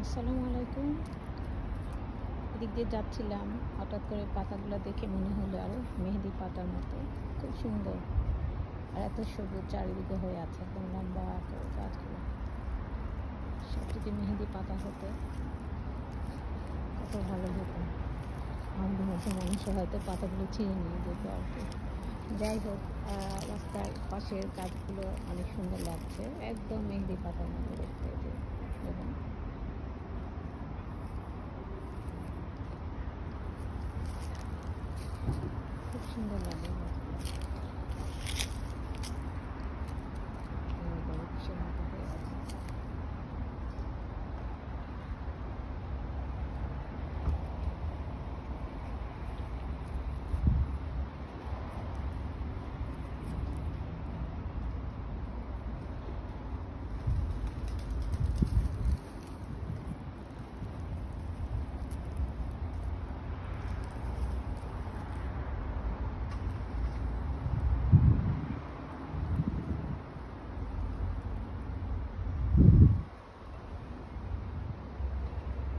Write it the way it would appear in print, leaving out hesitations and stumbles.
আসসালামু আলাইকুম। এদিক দিয়ে যাচ্ছিলাম, হঠাৎ করে পাতাগুলো দেখে মনে হলো আরো মেহেদি পাতার মতো, খুব সুন্দর। আর এত সবুজ চারিদিকে হয়ে আছে, একদম লম্বা করে গাছগুলো। সব যদি মেহেদি পাতা হতো কত ভালো হতো। আমাদের মতো মানুষও হয়তো পাতাগুলো ছিঁড়ে নিয়ে যেত আর কি। যাই হোক, রাস্তার পাশের গাছগুলো অনেক সুন্দর লাগছে, একদম মেহেদি পাতার মতো দেখতে। যে দেখুন, খুব সুন্দর লাগে।